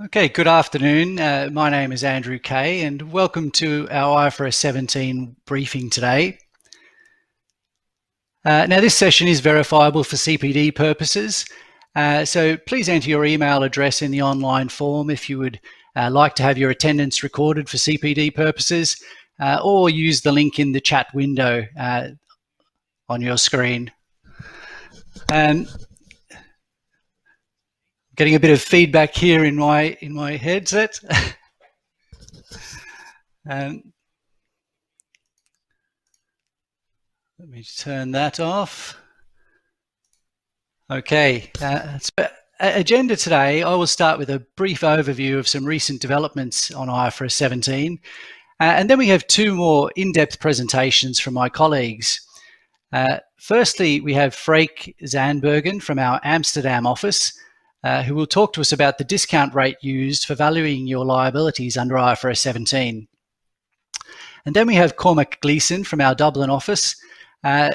Okay, good afternoon. My name is Andrew Kay and welcome to our IFRS 17 briefing today. Now this session is verifiable for CPD purposes, so please enter your email address in the online form if you would like to have your attendance recorded for CPD purposes, or use the link in the chat window on your screen. Getting a bit of feedback here in my headset. Let me turn that off. Okay, agenda today, I will start with a brief overview of some recent developments on IFRS 17, and then we have two more in-depth presentations from my colleagues. Firstly, we have Freek Zandbergen from our Amsterdam office, who will talk to us about the discount rate used for valuing your liabilities under IFRS 17. And then we have Cormac Gleeson from our Dublin office,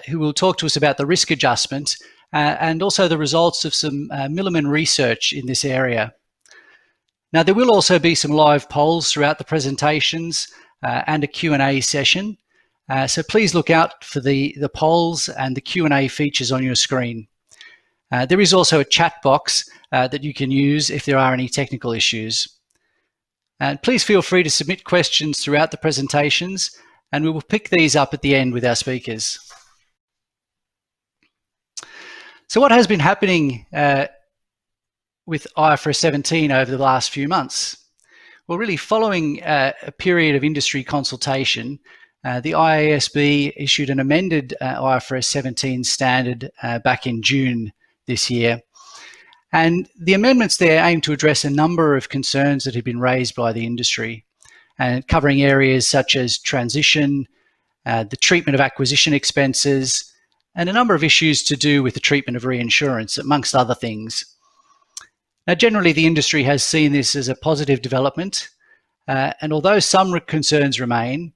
who will talk to us about the risk adjustment and also the results of some Milliman research in this area. Now, there will also be some live polls throughout the presentations and a Q&A session. So please look out for the polls and the Q&A features on your screen. There is also a chat box that you can use if there are any technical issues. And please feel free to submit questions throughout the presentations, and we will pick these up at the end with our speakers. So what has been happening with IFRS 17 over the last few months? Well, really following a period of industry consultation, the IASB issued an amended IFRS 17 standard back in June this year. And the amendments there aim to address a number of concerns that have been raised by the industry, and covering areas such as transition, the treatment of acquisition expenses, and a number of issues to do with the treatment of reinsurance, amongst other things. Now, generally, the industry has seen this as a positive development, and although some concerns remain,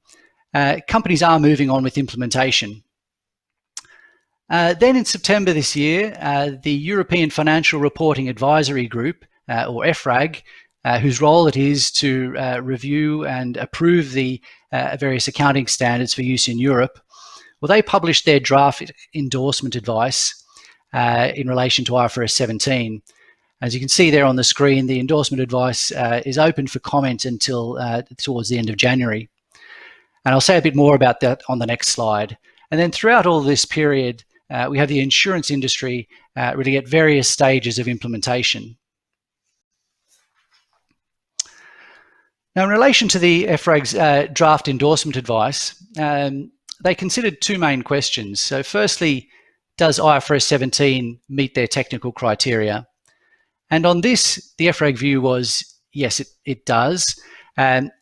companies are moving on with implementation. Then in September this year, the European Financial Reporting Advisory Group, or EFRAG, whose role it is to review and approve the various accounting standards for use in Europe, well, they published their draft endorsement advice in relation to IFRS 17. As you can see there on the screen, the endorsement advice is open for comment until towards the end of January. And I'll say a bit more about that on the next slide. And then throughout all this period, we have the insurance industry really at various stages of implementation. Now, in relation to the EFRAG's draft endorsement advice, they considered two main questions. So firstly, does IFRS 17 meet their technical criteria? And on this, the EFRAG view was, yes, it does,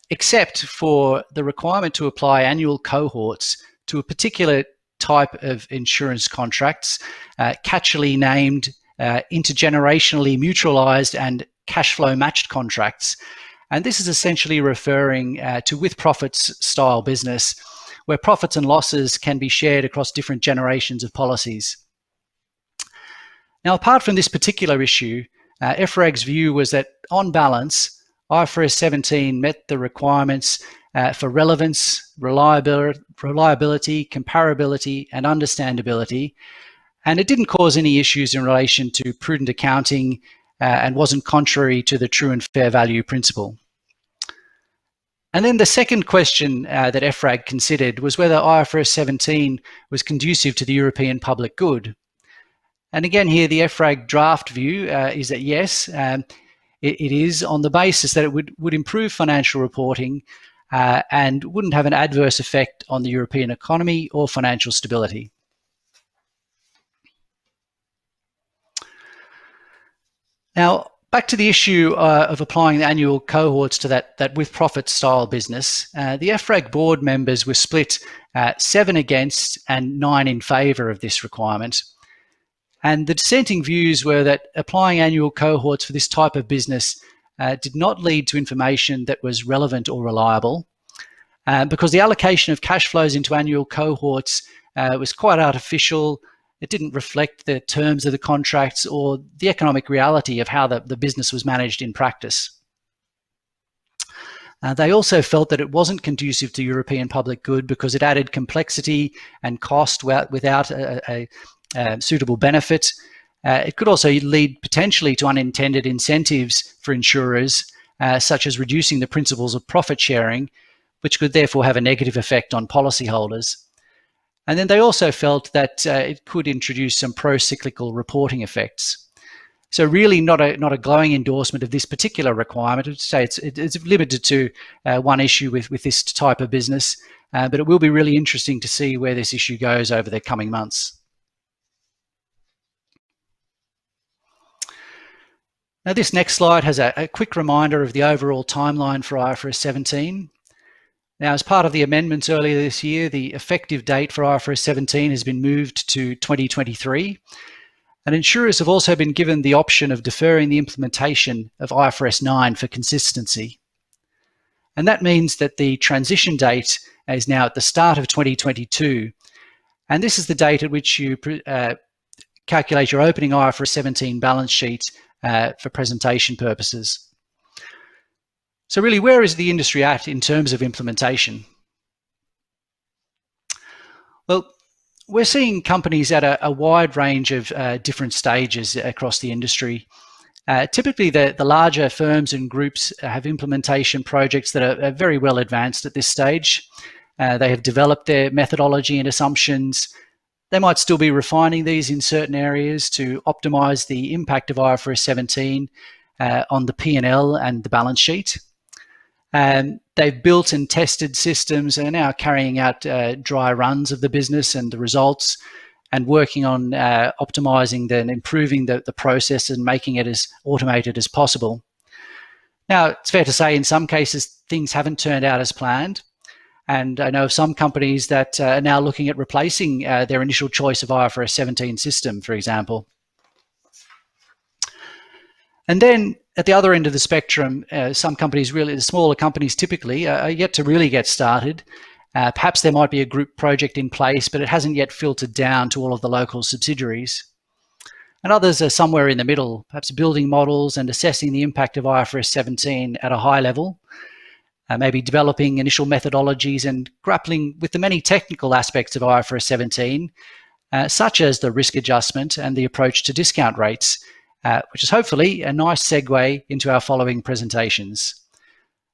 except for the requirement to apply annual cohorts to a particular type of insurance contracts, catchily named intergenerationally mutualized and cash flow matched contracts. And this is essentially referring to with profits style business, where profits and losses can be shared across different generations of policies. Now, apart from this particular issue, EFRAG's view was that on balance, IFRS 17 met the requirements for relevance, reliability, comparability, and understandability, and it didn't cause any issues in relation to prudent accounting and wasn't contrary to the true and fair value principle. And then the second question that EFRAG considered was whether IFRS 17 was conducive to the European public good. And again, here the EFRAG draft view is that yes, it is, on the basis that it would improve financial reporting and wouldn't have an adverse effect on the European economy or financial stability. Now, back to the issue of applying the annual cohorts to that with profit style business, the EFRAG board members were split 7 against and 9 in favour of this requirement. And the dissenting views were that applying annual cohorts for this type of business did not lead to information that was relevant or reliable, because the allocation of cash flows into annual cohorts was quite artificial. It didn't reflect the terms of the contracts or the economic reality of how the business was managed in practice. They also felt that it wasn't conducive to European public good because it added complexity and cost without a suitable benefit. It could also lead potentially to unintended incentives for insurers, such as reducing the principles of profit sharing, which could therefore have a negative effect on policyholders. And then they also felt that it could introduce some pro-cyclical reporting effects. So really not a glowing endorsement of this particular requirement. I'd say it's limited to one issue with this type of business, but it will be really interesting to see where this issue goes over the coming months. Now, this next slide has a quick reminder of the overall timeline for IFRS 17. Now, as part of the amendments earlier this year, the effective date for IFRS 17 has been moved to 2023. And insurers have also been given the option of deferring the implementation of IFRS 9 for consistency. And that means that the transition date is now at the start of 2022. And this is the date at which you calculate your opening IFRS 17 balance sheet for presentation purposes. So really, where is the industry at in terms of implementation? Well, we're seeing companies at a wide range of different stages across the industry. Typically, the larger firms and groups have implementation projects that are very well advanced at this stage. They have developed their methodology and assumptions. They might still be refining these in certain areas to optimize the impact of IFRS 17 on the P&L and the balance sheet. They've built and tested systems and are now carrying out dry runs of the business and the results, and working on optimizing and improving the process and making it as automated as possible. Now, it's fair to say in some cases things haven't turned out as planned, and I know of some companies that are now looking at replacing their initial choice of IFRS 17 system, for example. And then at the other end of the spectrum, some companies, really the smaller companies typically, are yet to really get started. Perhaps there might be a group project in place, but it hasn't yet filtered down to all of the local subsidiaries. And others are somewhere in the middle, perhaps building models and assessing the impact of IFRS 17 at a high level, maybe developing initial methodologies and grappling with the many technical aspects of IFRS 17, such as the risk adjustment and the approach to discount rates, which is hopefully a nice segue into our following presentations.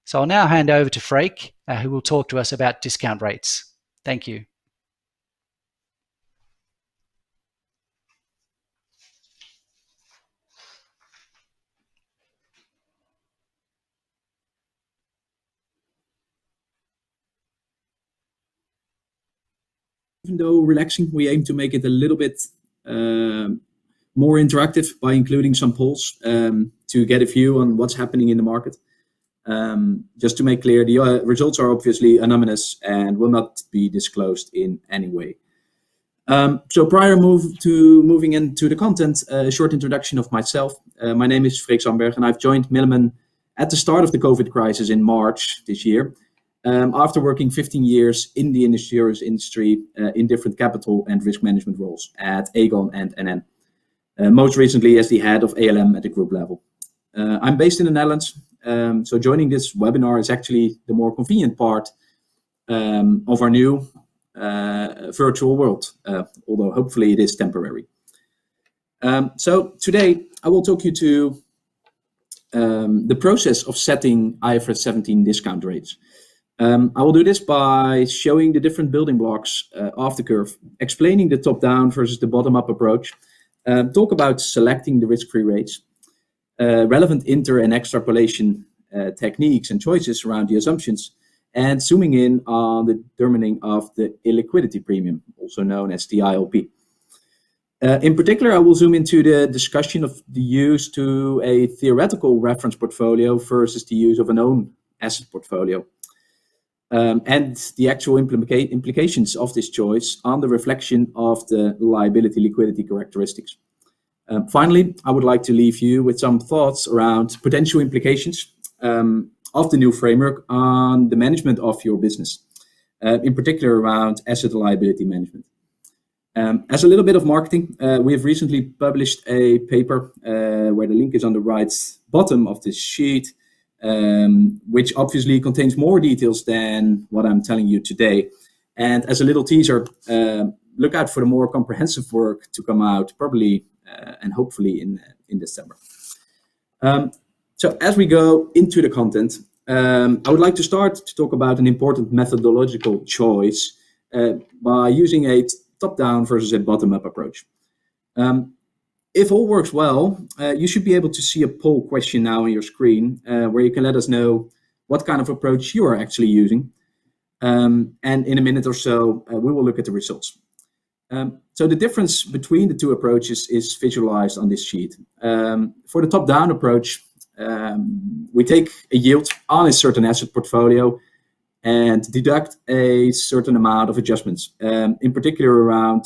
So I'll now hand over to Freek, who will talk to us about discount rates. Thank you. Even though relaxing, we aim to make it a little bit more interactive by including some polls to get a view on what's happening in the market. Just to make clear, the results are obviously anonymous and will not be disclosed in any way. So prior moving into the content, a short introduction of myself. My name is Freek Sandberg, and I've joined Milliman at the start of the COVID crisis in March this year, after working 15 years in the insurance industry in different capital and risk management roles at Aegon and NN. Most recently as the head of ALM at the group level. I'm based in the Netherlands, so joining this webinar is actually the more convenient part of our new virtual world, although hopefully it is temporary. So today I will talk you to the process of setting IFRS 17 discount rates. I will do this by showing the different building blocks of the curve, explaining the top-down versus the bottom-up approach, talk about selecting the risk-free rates, relevant inter- and extrapolation techniques and choices around the assumptions, and zooming in on the determining of the illiquidity premium, also known as the ILP. In particular, I will zoom into the discussion of the use to a theoretical reference portfolio versus the use of an own asset portfolio, and the actual implications of this choice on the reflection of the liability liquidity characteristics. Finally, I would like to leave you with some thoughts around potential implications of the new framework on the management of your business, in particular around asset liability management. As a little bit of marketing, we have recently published a paper where the link is on the right bottom of this sheet, which obviously contains more details than what I'm telling you today. And as a little teaser, look out for the more comprehensive work to come out probably and hopefully in December. So as we go into the content, I would like to start to talk about an important methodological choice by using a top-down versus a bottom-up approach. If all works well, you should be able to see a poll question now on your screen where you can let us know what kind of approach you are actually using. And in a minute or so, we will look at the results. So the difference between the two approaches is visualized on this sheet. For the top-down approach, we take a yield on a certain asset portfolio and deduct a certain amount of adjustments, in particular around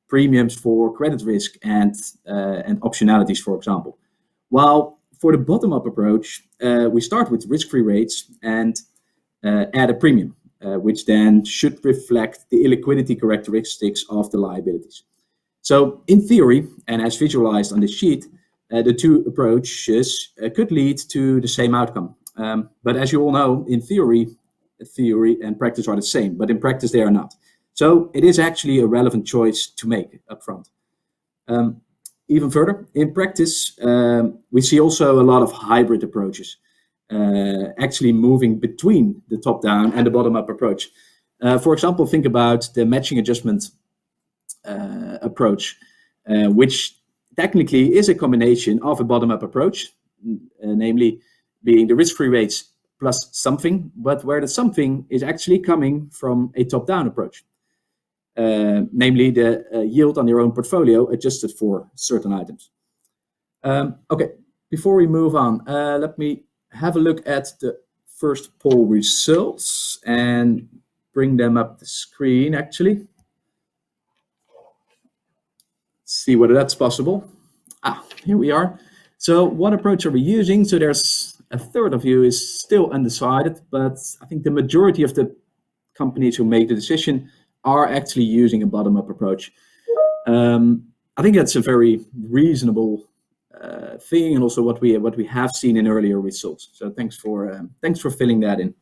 premiums for credit risk and optionalities, for example. While for the bottom-up approach, we start with risk-free rates and add a premium, which then should reflect the illiquidity characteristics of the liabilities. So in theory, and as visualized on this sheet, the two approaches could lead to the same outcome. But as you all know, in theory and practice are the same, but in practice they are not. So it is actually a relevant choice to make upfront. Even further, in practice, we see also a lot of hybrid approaches, actually moving between the top-down and the bottom-up approach. For example, think about the matching adjustment approach, which technically is a combination of a bottom-up approach, namely being the risk-free rates plus something, but where the something is actually coming from a top-down approach, namely the yield on your own portfolio adjusted for certain items. Okay, before we move on, let me have a look at the first poll results and bring them up the screen, actually. See whether that's possible. Here we are. So what approach are we using? So there's a third of you is still undecided, but I think the majority of the companies who make the decision are actually using a bottom-up approach. I think that's a very reasonable thing, and also what we have seen in earlier results. So thanks for filling that in.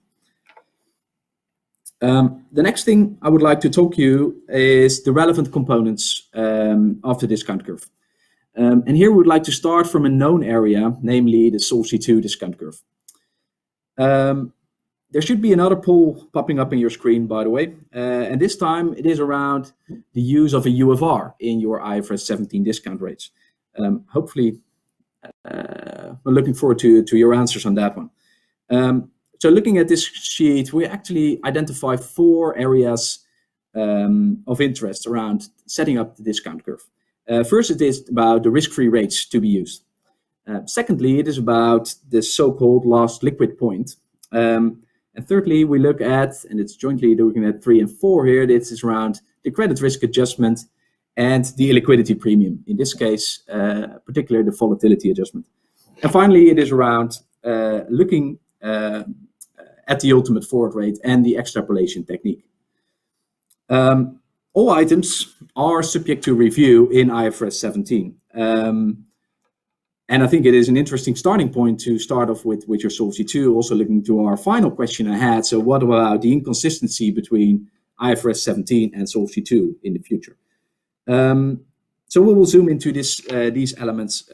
The next thing I would like to talk to you is the relevant components of the discount curve. And here we would like to start from a known area, namely the Solvency II discount curve. There should be another poll popping up on your screen, by the way, and this time it is around the use of a UFR in your IFRS 17 discount rates. Hopefully, we're looking forward to your answers on that one. So looking at this sheet, we actually identify 4 areas of interest around setting up the discount curve. First, it is about the risk-free rates to be used. Secondly, it is about the so-called last liquid point. And thirdly, we look at, and it's jointly looking at 3 and 4 here, this is around the credit risk adjustment and the illiquidity premium, in this case, particularly the volatility adjustment. And finally, it is around looking at the ultimate forward rate and the extrapolation technique. All items are subject to review in IFRS 17. And I think it is an interesting starting point to start off with your Solvency II, also looking to our final question ahead. So what about the inconsistency between IFRS 17 and Solvency II in the future? So we will zoom into these elements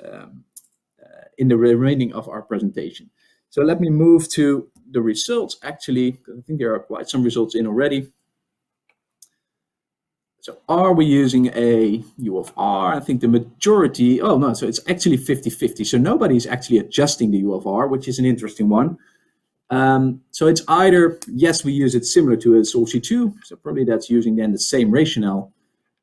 in the remaining of our presentation. So let me move to the results, actually, because I think there are quite some results in already. So are we using a UFR? I think the majority, oh no, so it's actually 50-50. So nobody's actually adjusting the UFR, which is an interesting one. So it's either, yes, we use it similar to a Solvency II, so probably that's using then the same rationale,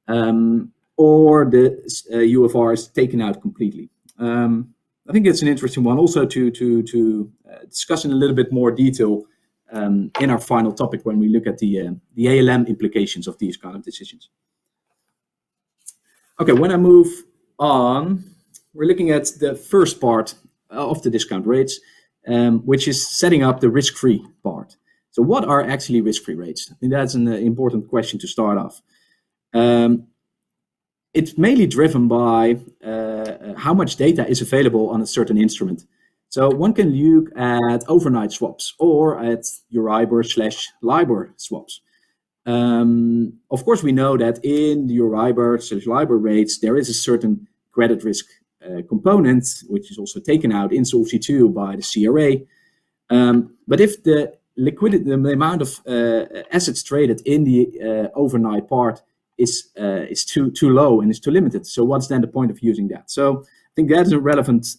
or the UFR is taken out completely. I think it's an interesting one also to discuss in a little bit more detail in our final topic when we look at the ALM implications of these kind of decisions. Okay, when I move on, we're looking at the first part of the discount rates, which is setting up the risk-free part. So what are actually risk-free rates? I think that's an important question to start off. It's mainly driven by how much data is available on a certain instrument. So one can look at overnight swaps or at Euribor/LIBOR swaps. Of course, we know that in the Euribor/LIBOR rates, there is a certain credit risk component, which is also taken out in Solvency II by the CRA. But if the liquidity, the amount of assets traded in the overnight part is too low and is too limited, so what's then the point of using that? So I think that's a relevant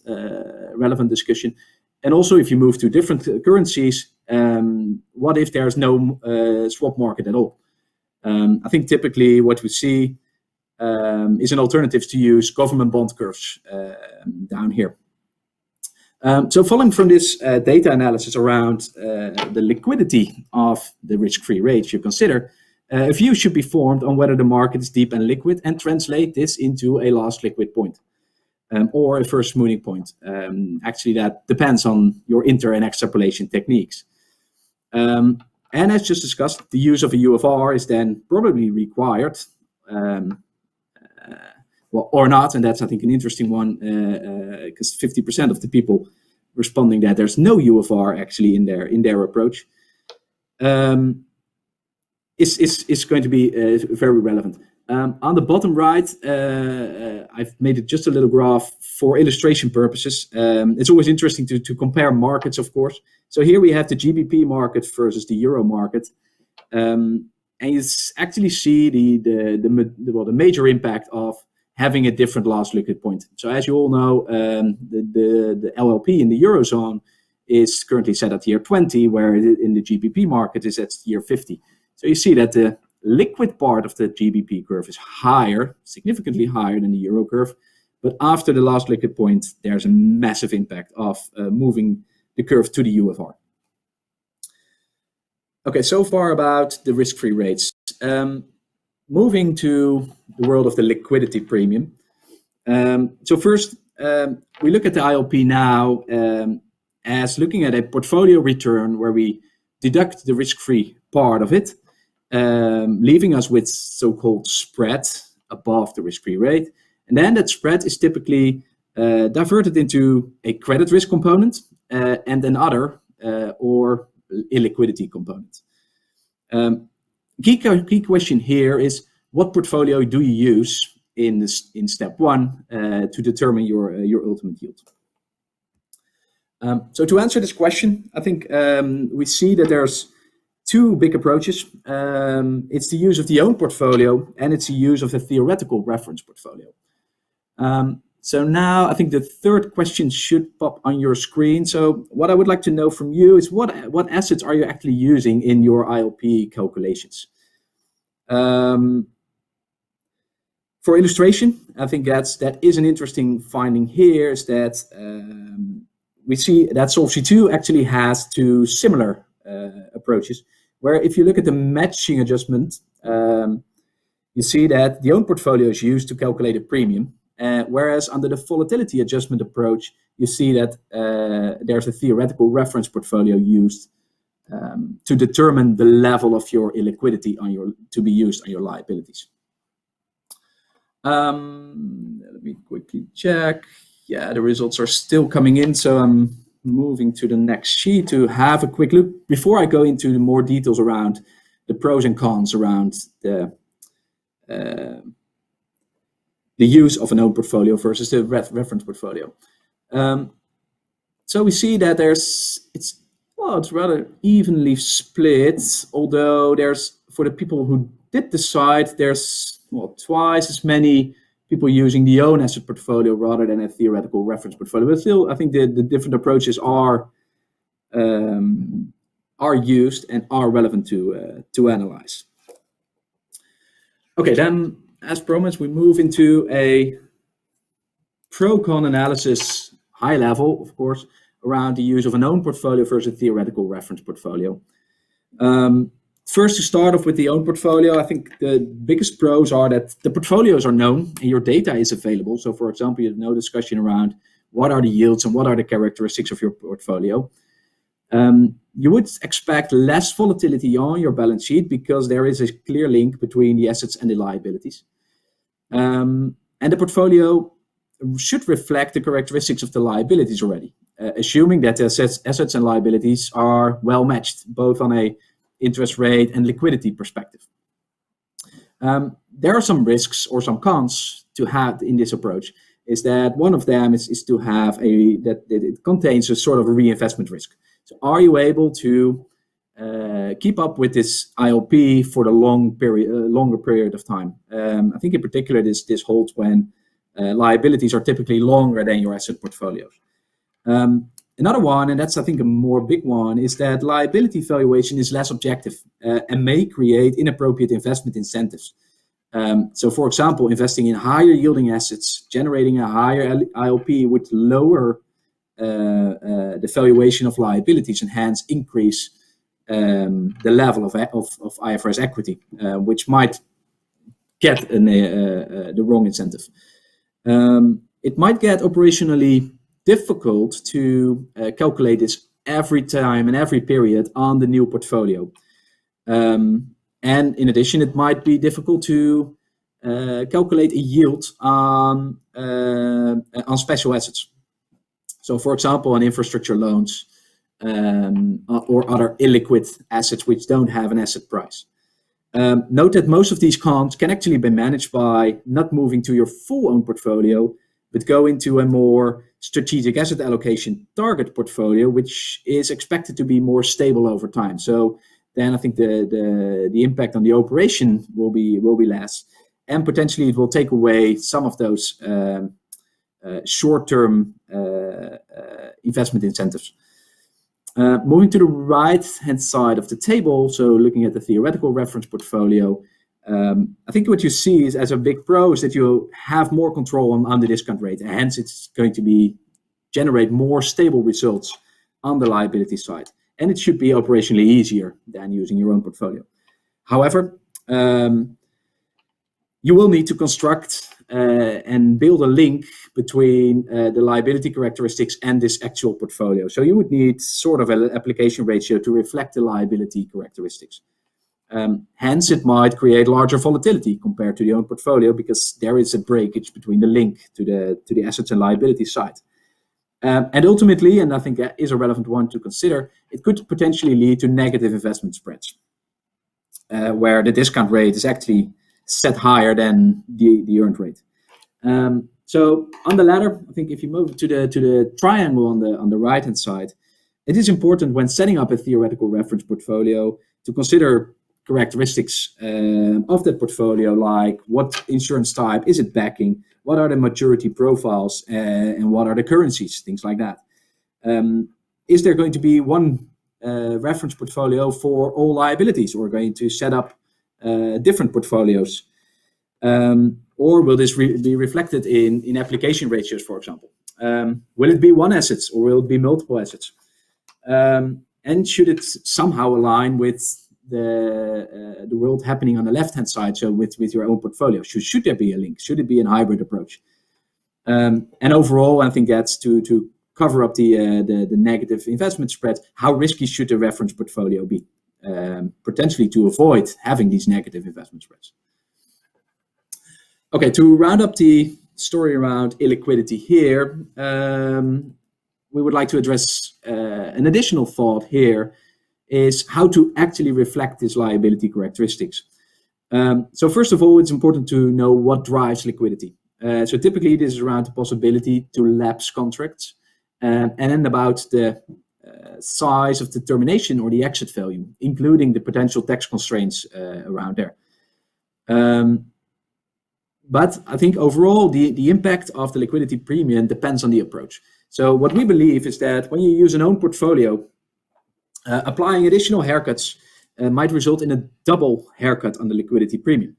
discussion. And also, if you move to different currencies, what if there's no swap market at all? I think typically what we see is an alternative to use government bond curves down here. So following from this data analysis around the liquidity of the risk-free rates you consider, a view should be formed on whether the market is deep and liquid, and translate this into a last liquid point or a first smoothing point. Actually, that depends on your inter and extrapolation techniques. And as just discussed, the use of a UFR is then probably required, well, or not, and that's, I think, an interesting one, because 50% of the people responding that there's no UFR actually in their approach, is going to be very relevant. On the bottom right, I've made it just a little graph for illustration purposes. It's always interesting to compare markets, of course. So here we have the GBP market versus the Euro market. And you actually see the major impact of having a different last liquid point. So as you all know, the LLP in the Eurozone is currently set at year 20, where in the GBP market is at year 50. So you see that the liquid part of the GBP curve is higher, significantly higher than the Euro curve. But after the last liquid point, there's a massive impact of moving the curve to the UFR. Okay, so far about the risk-free rates. Moving to the world of the liquidity premium. So first, we look at the ILP now as looking at a portfolio return where we deduct the risk-free part of it, leaving us with so-called spread above the risk-free rate. And then that spread is typically diverted into a credit risk component and another or illiquidity component. Key question here is, what portfolio do you use in step one to determine your ultimate yield? So to answer this question, I think we see that there's two big approaches. It's the use of the own portfolio, and it's the use of the theoretical reference portfolio. So now I think the third question should pop on your screen. So what I would like to know from you is what assets are you actually using in your ILP calculations? For illustration, I think that is an interesting finding here, is that we see that Solvency II actually has two similar approaches, where if you look at the matching adjustment, you see that the own portfolio is used to calculate a premium, whereas under the volatility adjustment approach, you see that there's a theoretical reference portfolio used to determine the level of your illiquidity to be used on your liabilities. Let me quickly check. Yeah, the results are still coming in, so I'm moving to the next sheet to have a quick look before I go into the more details around the pros and cons around the use of an own portfolio versus the reference portfolio. So we see that it's rather evenly split, although there's, for the people who did decide, there's twice as many people using the own asset portfolio rather than a theoretical reference portfolio. But still, I think the different approaches are used and are relevant to analyze. Okay, then as promised, we move into a pro-con analysis, high level, of course, around the use of an own portfolio versus a theoretical reference portfolio. First, to start off with the own portfolio, I think the biggest pros are that the portfolios are known and your data is available. So, for example, you have no discussion around what are the yields and what are the characteristics of your portfolio. You would expect less volatility on your balance sheet because there is a clear link between the assets and the liabilities. And the portfolio should reflect the characteristics of the liabilities already. assuming that the assets and liabilities are well matched, both on a interest rate and liquidity perspective. There are some risks or some cons to have in this approach. Is that one of them is to have that it contains a sort of a reinvestment risk. So are you able to keep up with this ILP for the longer period of time? I think in particular this holds when liabilities are typically longer than your asset portfolios. Another one, and that's I think a more big one, is that liability valuation is less objective and may create inappropriate investment incentives. So for example, investing in higher yielding assets, generating a higher ILP would lower the valuation of liabilities and hence increase the level of IFRS equity, which might get the wrong incentive. It might get operationally difficult to calculate this every time and every period on the new portfolio. And in addition, it might be difficult to calculate a yield on special assets. So for example, on infrastructure loans or other illiquid assets which don't have an asset price. Note that most of these cons can actually be managed by not moving to your full own portfolio, but go into a more strategic asset allocation target portfolio, which is expected to be more stable over time. So then I think the impact on the operation will be less, and potentially it will take away some of those short-term investment incentives. Moving to the right-hand side of the table, so looking at the theoretical reference portfolio, I think what you see is as a big pro is that you have more control on the discount rate, and hence it's going to generate more stable results on the liability side. And it should be operationally easier than using your own portfolio. However, you will need to construct and build a link between the liability characteristics and this actual portfolio. So you would need sort of an application ratio to reflect the liability characteristics. Hence, it might create larger volatility compared to the own portfolio because there is a breakage between the link to the assets and liability side. And ultimately, and I think that is a relevant one to consider, it could potentially lead to negative investment spreads, where the discount rate is actually set higher than the earned rate. So on the latter, I think if you move to the triangle on the right hand side, it is important when setting up a theoretical reference portfolio to consider characteristics of that portfolio, like what insurance type is it backing, what are the maturity profiles, and what are the currencies, things like that. Is there going to be one reference portfolio for all liabilities, or going to set up different portfolios? Or will this be reflected in application ratios, for example? Will it be one asset or will it be multiple assets? And should it somehow align with the world happening on the left-hand side, so with your own portfolio? Should there be a link? Should it be a hybrid approach? And overall, I think that's to cover up the negative investment spread. How risky should the reference portfolio be? Potentially to avoid having these negative investment spreads. Okay, to round up the story around illiquidity here, we would like to address an additional thought here, is how to actually reflect this liability characteristics. So first of all, it's important to know what drives liquidity. So typically this is around the possibility to lapse contracts, and then about the size of the termination or the exit value, including the potential tax constraints around there. But I think overall, the impact of the liquidity premium depends on the approach. So what we believe is that when you use an own portfolio, applying additional haircuts might result in a double haircut on the liquidity premium.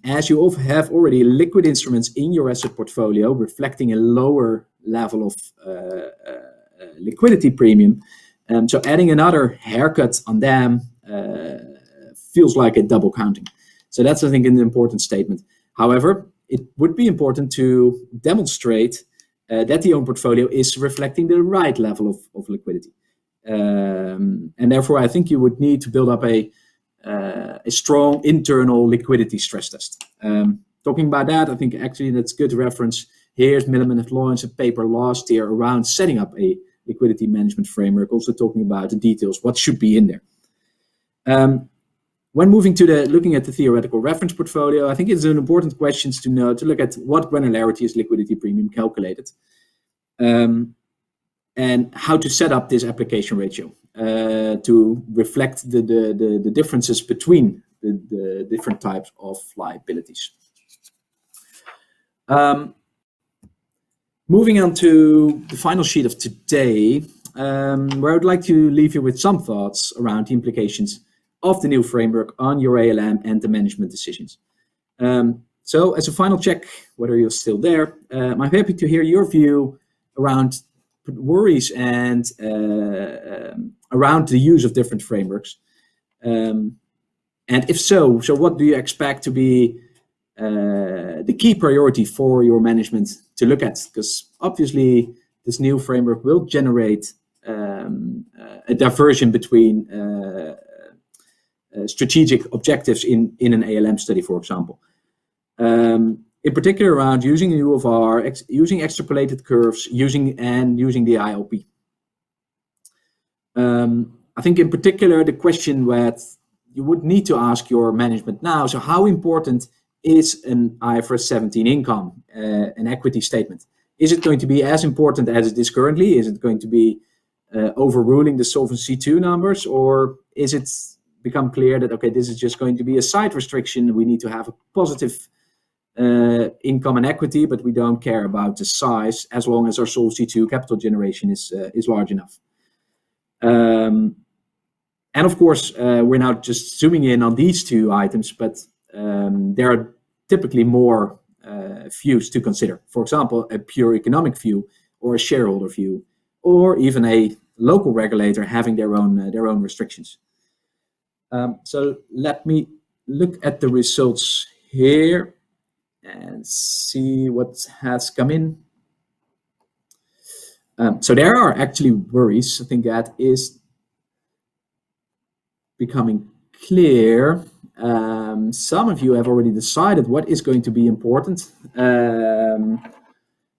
As you have already liquid instruments in your asset portfolio reflecting a lower level of liquidity premium, so adding another haircut on them feels like a double counting. So that's, I think, an important statement. However, it would be important to demonstrate that the own portfolio is reflecting the right level of liquidity. And therefore, I think you would need to build up a strong internal liquidity stress test. Talking about that, I think actually that's good reference Here's Milliman have launched a paper last year around setting up a liquidity management framework, also talking about the details, what should be in there. When moving to looking at the theoretical reference portfolio, I think it's an important question to look at what granularity is liquidity premium calculated, and how to set up this application ratio to reflect the differences between the different types of liabilities. Moving on to the final sheet of today, where I would like to leave you with some thoughts around the implications of the new framework on your ALM and the management decisions. So as a final check, whether you're still there, I'm happy to hear your view around worries and around the use of different frameworks. And if so what do you expect to be the key priority for your management to look at? Because obviously this new framework will generate a diversion between strategic objectives in an ALM study, for example. In particular around using UFR, using extrapolated curves, using the ILP. I think in particular the question that you would need to ask your management now, so how important is an IFRS 17 income, an equity statement? Is it going to be as important as it is currently? Is it going to be overruling the Solvency II numbers, or is it become clear that, okay, this is just going to be a side restriction, we need to have a positive income and equity, but we don't care about the size as long as our Solvency II capital generation is large enough. And of course, we're now just zooming in on these two items, but there are typically more views to consider. For example, a pure economic view, or a shareholder view, or even a local regulator having their own restrictions. So let me look at the results here and see what has come in. So there are actually worries. I think that is becoming clear. Some of you have already decided what is going to be important.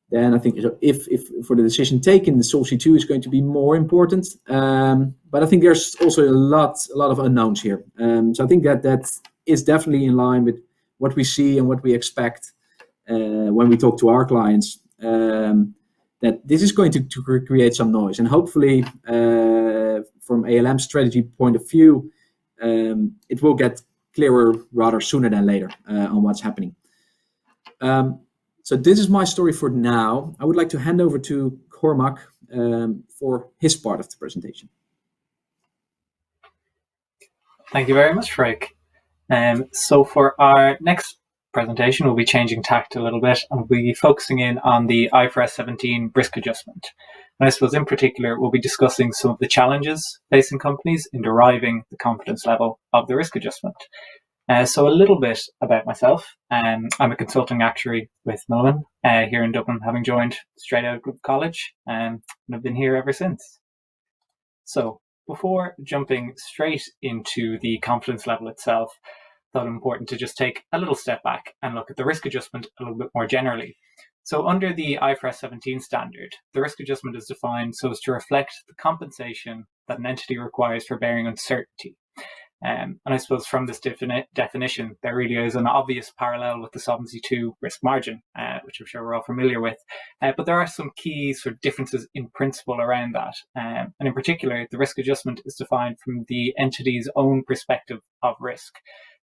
Then I think if for the decision taken, the Solvency II is going to be more important. But I think there's also a lot of unknowns here. So I think that is definitely in line with what we see and what we expect when we talk to our clients. That this is going to create some noise, and hopefully from ALM strategy point of view, it will get clearer rather sooner than later on what's happening. So this is my story for now. I would like to hand over to Cormac for his part of the presentation. Thank you very much, Freek. So for our next presentation, we'll be changing tact a little bit, and we'll be focusing in on the IFRS 17 risk adjustment. And I suppose in particular, we'll be discussing some of the challenges facing companies in deriving the confidence level of the risk adjustment. So a little bit about myself. I'm a consulting actuary with Milliman here in Dublin, having joined straight out of college, and I've been here ever since. So before jumping straight into the confidence level itself, I thought it important to just take a little step back and look at the risk adjustment a little bit more generally. So under the IFRS 17 standard, the risk adjustment is defined so as to reflect the compensation that an entity requires for bearing uncertainty. And I suppose from this definition, there really is an obvious parallel with the Solvency II risk margin, which I'm sure we're all familiar with. But there are some key sort of differences in principle around that. And in particular, the risk adjustment is defined from the entity's own perspective of risk,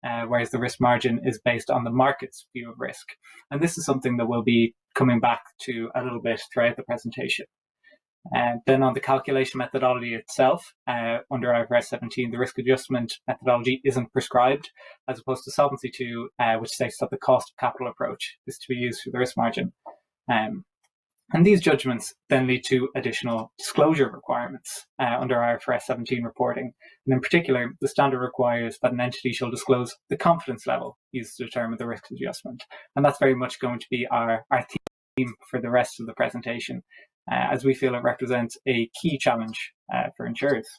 whereas the risk margin is based on the market's view of risk. And this is something that we'll be coming back to a little bit throughout the presentation. Then on the calculation methodology itself, under IFRS 17, the risk adjustment methodology isn't prescribed, as opposed to Solvency II, which states that the cost of capital approach is to be used for the risk margin. And these judgments then lead to additional disclosure requirements under IFRS 17 reporting. And in particular, the standard requires that an entity shall disclose the confidence level used to determine the risk adjustment. And that's very much going to be our theme for the rest of the presentation, as we feel it represents a key challenge for insurers.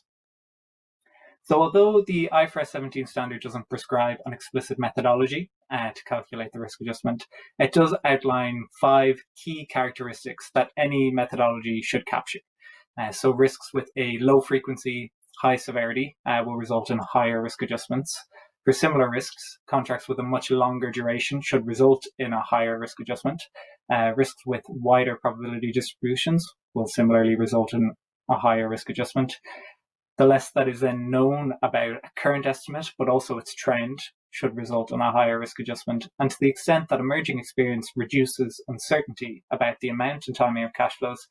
So although the IFRS 17 standard doesn't prescribe an explicit methodology to calculate the risk adjustment, it does outline 5 key characteristics that any methodology should capture. So risks with a low frequency, high severity will result in higher risk adjustments. For similar risks, contracts with a much longer duration should result in a higher risk adjustment. Risks with wider probability distributions will similarly result in a higher risk adjustment. The less that is then known about a current estimate, but also its trend, should result in a higher risk adjustment. And to the extent that emerging experience reduces uncertainty about the amount and timing of cash flows,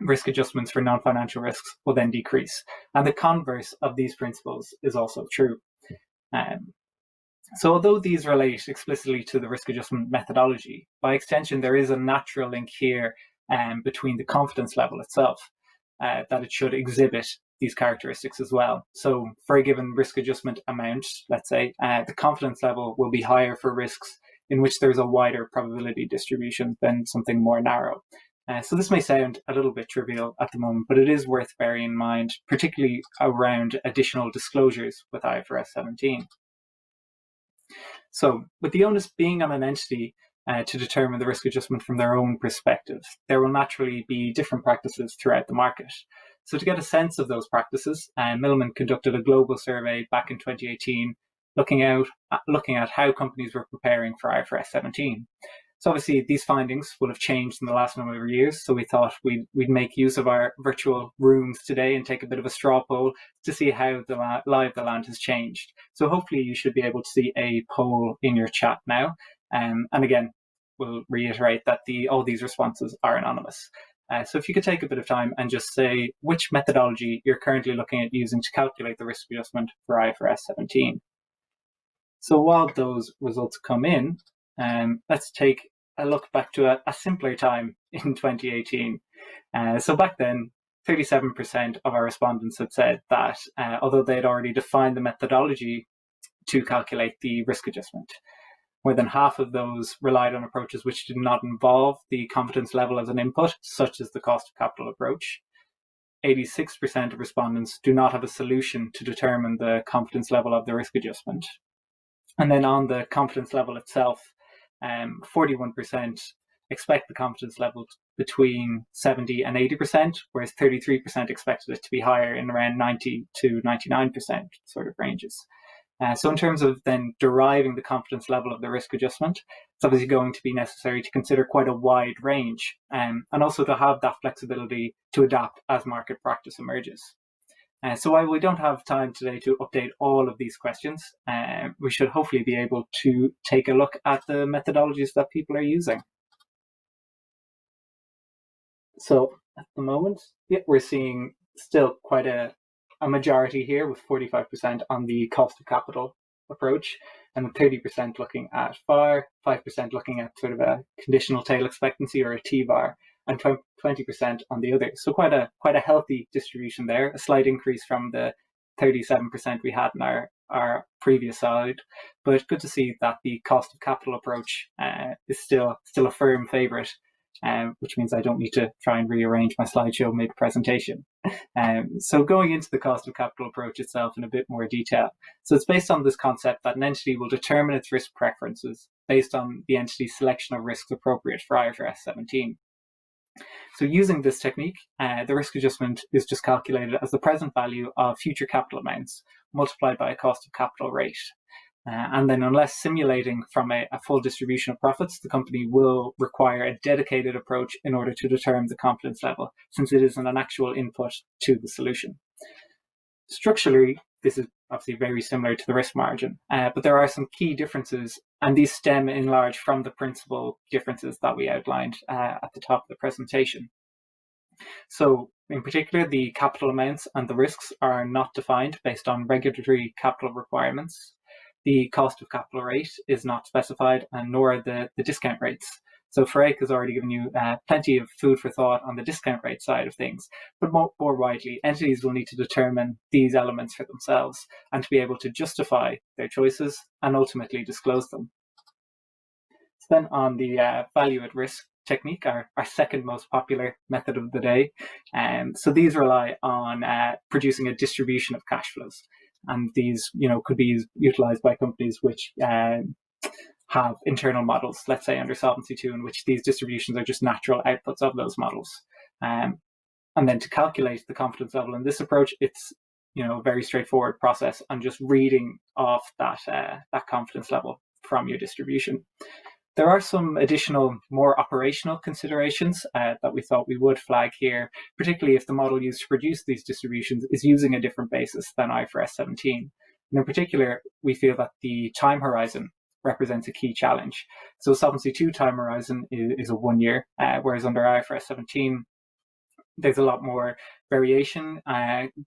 risk adjustments for non-financial risks will then decrease. And the converse of these principles is also true. So although these relate explicitly to the risk adjustment methodology, by extension, there is a natural link here between the confidence level itself, that it should exhibit these characteristics as well. So for a given risk adjustment amount, let's say, the confidence level will be higher for risks in which there's a wider probability distribution than something more narrow. So this may sound a little bit trivial at the moment, but it is worth bearing in mind, particularly around additional disclosures with IFRS 17. So with the onus being on an entity to determine the risk adjustment from their own perspective, there will naturally be different practices throughout the market. So to get a sense of those practices, Milliman conducted a global survey back in 2018, looking at how companies were preparing for IFRS 17. So obviously these findings will have changed in the last number of years. So we thought we'd make use of our virtual rooms today and take a bit of a straw poll to see how the lie of the land has changed. So hopefully you should be able to see a poll in your chat now. And again, we'll reiterate that all these responses are anonymous. So if you could take a bit of time and just say which methodology you're currently looking at using to calculate the risk adjustment for IFRS 17. So while those results come in, let's take a look back to a simpler time in 2018. So back then, 37% of our respondents had said that although they had already defined the methodology to calculate the risk adjustment, more than half of those relied on approaches which did not involve the confidence level as an input, such as the cost of capital approach. 86% of respondents do not have a solution to determine the confidence level of the risk adjustment. And then on the confidence level itself, 41% expect the confidence level between 70 and 80%, whereas 33% expected it to be higher in around 90 to 99% sort of ranges. So in terms of then deriving the confidence level of the risk adjustment, it's obviously going to be necessary to consider quite a wide range, and also to have that flexibility to adapt as market practice emerges. So while we don't have time today to update all of these questions, we should hopefully be able to take a look at the methodologies that people are using. So at the moment, we're seeing still quite a majority here, with 45% on the cost of capital approach, and 30% looking at FAR, 5% looking at sort of a conditional tail expectancy or a TVAR, and 20% on the other. So quite a healthy distribution there, a slight increase from the 37% we had in our previous slide, but good to see that the cost of capital approach is still a firm favourite, which means I don't need to try and rearrange my slideshow mid-presentation. So going into the cost of capital approach itself in a bit more detail. So it's based on this concept that an entity will determine its risk preferences based on the entity's selection of risks appropriate for IFRS 17. So using this technique, the risk adjustment is just calculated as the present value of future capital amounts multiplied by a cost of capital rate. And then unless simulating from a full distribution of profits, the company will require a dedicated approach in order to determine the confidence level, since it isn't an actual input to the solution. Structurally, this is obviously very similar to the risk margin, but there are some key differences, and these stem in large from the principal differences that we outlined at the top of the presentation. So in particular, the capital amounts and the risks are not defined based on regulatory capital requirements. The cost of capital rate is not specified, and nor are the discount rates. So Freek has already given you plenty of food for thought on the discount rate side of things, but more widely, entities will need to determine these elements for themselves and to be able to justify their choices and ultimately disclose them. So then on the value at risk technique, our second most popular method of the day. So these rely on producing a distribution of cash flows. And these, could be utilized by companies which have internal models, let's say under Solvency II, in which these distributions are just natural outputs of those models. And then to calculate the confidence level in this approach, it's a very straightforward process on just reading off that confidence level from your distribution. There are some additional, more operational considerations that we thought we would flag here, particularly if the model used to produce these distributions is using a different basis than IFRS 17. And in particular, we feel that the time horizon represents a key challenge. So Solvency II time horizon is a 1 year, whereas under IFRS 17, there's a lot more variation,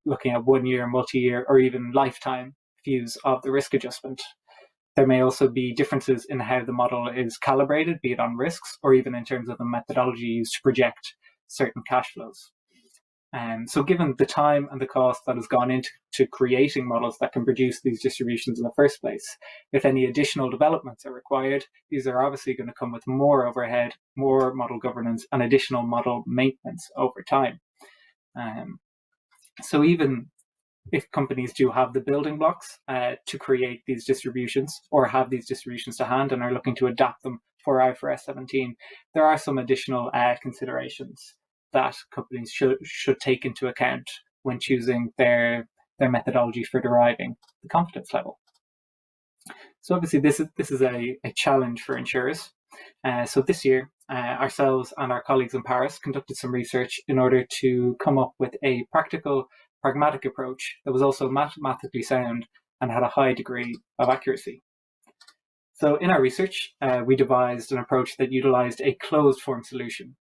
looking at 1 year, multi-year, or even lifetime views of the risk adjustment. There may also be differences in how the model is calibrated, be it on risks or even in terms of the methodology used to project certain cash flows. So given the time and the cost that has gone into creating models that can produce these distributions in the first place, if any additional developments are required, these are obviously going to come with more overhead, more model governance, and additional model maintenance over time. So even if companies do have the building blocks to create these distributions or have these distributions to hand and are looking to adapt them for IFRS 17, there are some additional considerations that companies should take into account when choosing their methodology for deriving the confidence level. So obviously this is a challenge for insurers. So this year, ourselves and our colleagues in Paris conducted some research in order to come up with a practical, pragmatic approach that was also mathematically sound and had a high degree of accuracy. So in our research, we devised an approach that utilized a closed form solution.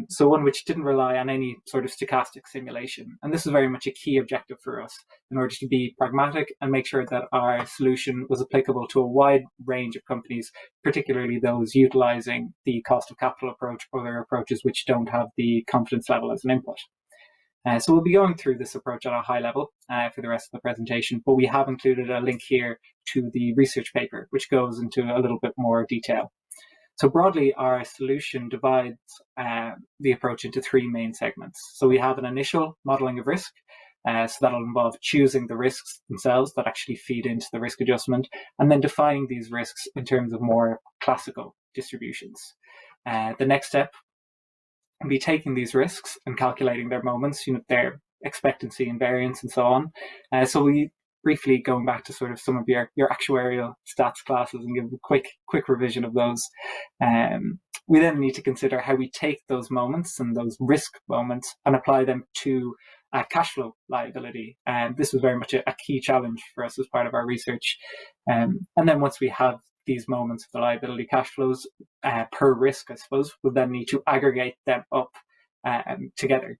So one which didn't rely on any sort of stochastic simulation. And this is very much a key objective for us in order to be pragmatic and make sure that our solution was applicable to a wide range of companies, particularly those utilizing the cost of capital approach or their approaches which don't have the confidence level as an input. So we'll be going through this approach at a high level for the rest of the presentation, but we have included a link here to the research paper, which goes into a little bit more detail. So broadly, our solution divides the approach into three main segments. So we have an initial modeling of risk. So that'll involve choosing the risks themselves that actually feed into the risk adjustment, and then defining these risks in terms of more classical distributions. The next step will be taking these risks and calculating their moments, their expectancy and variance and so on. So we briefly going back to sort of some of your actuarial stats classes and give a quick revision of those. We then need to consider how we take those moments and those risk moments and apply them to cash flow liability. And this was very much a key challenge for us as part of our research. And then once we have these moments of the liability cash flows per risk, I suppose, we'll then need to aggregate them up together.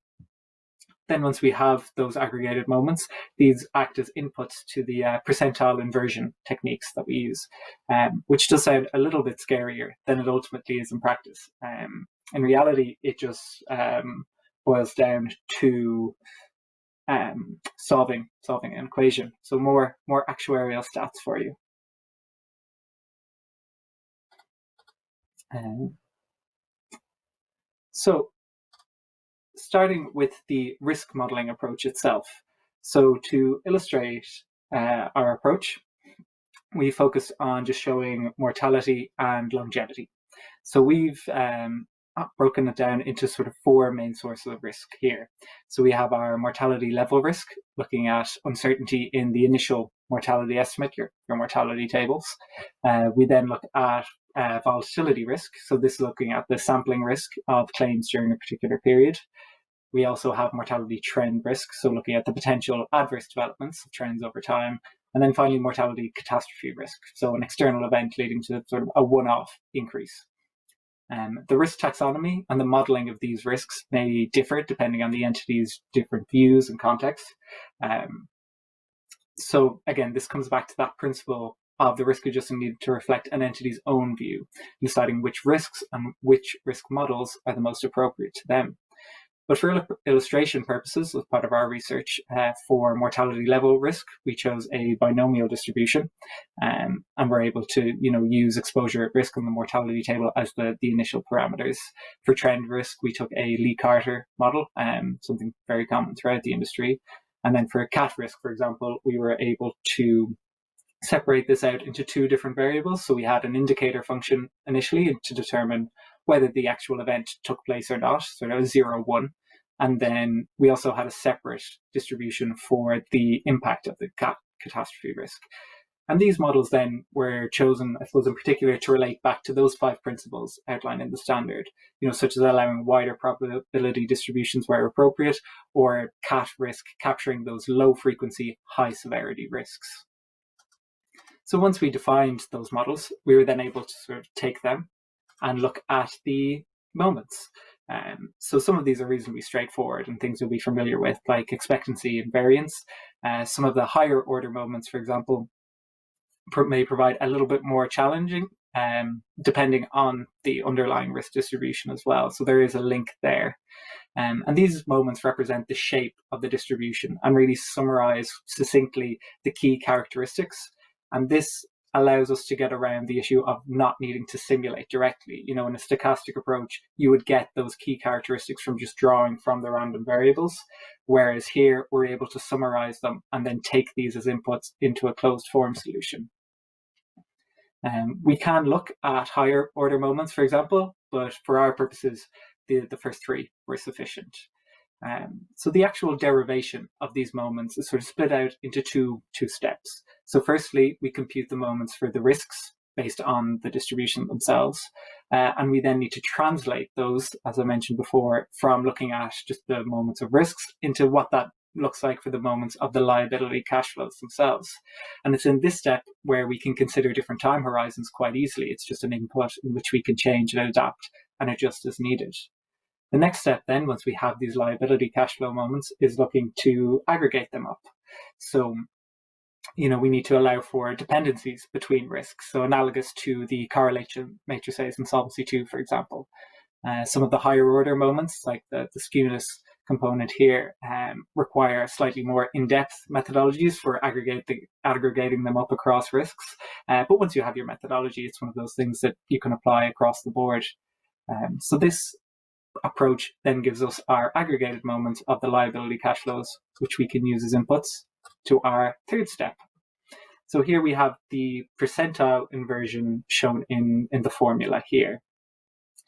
Then once we have those aggregated moments, these act as inputs to the percentile inversion techniques that we use, which does sound a little bit scarier than it ultimately is in practice. In reality, it just boils down to solving an equation. So more actuarial stats for you. So starting with the risk modeling approach itself. So to illustrate our approach, we focus on just showing mortality and longevity. So we've broken it down into sort of four main sources of risk here. So we have our mortality level risk, looking at uncertainty in the initial mortality estimate, your mortality tables. We then look at volatility risk. So this is looking at the sampling risk of claims during a particular period. We also have mortality trend risk, so looking at the potential adverse developments of trends over time. And then finally, mortality catastrophe risk, so an external event leading to sort of a one-off increase. The risk taxonomy and the modeling of these risks may differ depending on the entity's different views and context. So again, this comes back to that principle of the risk adjustment needed to reflect an entity's own view, deciding which risks and which risk models are the most appropriate to them. But for illustration purposes, as part of our research for mortality level risk, we chose a binomial distribution, and we're able to use exposure at risk on the mortality table as the initial parameters. For trend risk, we took a Lee-Carter model, something very common throughout the industry. And then for cat risk, for example, we were able to separate this out into two different variables. So we had an indicator function initially to determine whether the actual event took place or not. So that was 0, 1. And then we also had a separate distribution for the impact of the catastrophe risk. And these models then were chosen, I suppose, in particular to relate back to those 5 principles outlined in the standard, such as allowing wider probability distributions where appropriate, or cat risk, capturing those low frequency, high severity risks. So once we defined those models, we were then able to sort of take them and look at the moments. So some of these are reasonably straightforward and things you'll be familiar with, like expectancy and variance. Some of the higher order moments, for example, may provide a little bit more challenging, depending on the underlying risk distribution as well. So there is a link there. And these moments represent the shape of the distribution and really summarize succinctly the key characteristics. And this allows us to get around the issue of not needing to simulate directly. In a stochastic approach, you would get those key characteristics from just drawing from the random variables, whereas here we're able to summarize them and then take these as inputs into a closed form solution. We can look at higher order moments, for example, but for our purposes, the first 3 were sufficient. So the actual derivation of these moments is sort of split out into two steps. So firstly, we compute the moments for the risks based on the distribution themselves. And we then need to translate those, as I mentioned before, from looking at just the moments of risks into what that looks like for the moments of the liability cash flows themselves. And it's in this step where we can consider different time horizons quite easily. It's just an input in which we can change and adapt and adjust as needed. The next step then, once we have these liability cash flow moments, is looking to aggregate them up. So, we need to allow for dependencies between risks. So analogous to the correlation matrices in Solvency II, for example. Some of the higher order moments, like the skewness component here, require slightly more in-depth methodologies for aggregating them up across risks. But once you have your methodology, it's one of those things that you can apply across the board. So this approach then gives us our aggregated moments of the liability cash flows, which we can use as inputs to our third step. So here we have the percentile inversion shown in the formula here.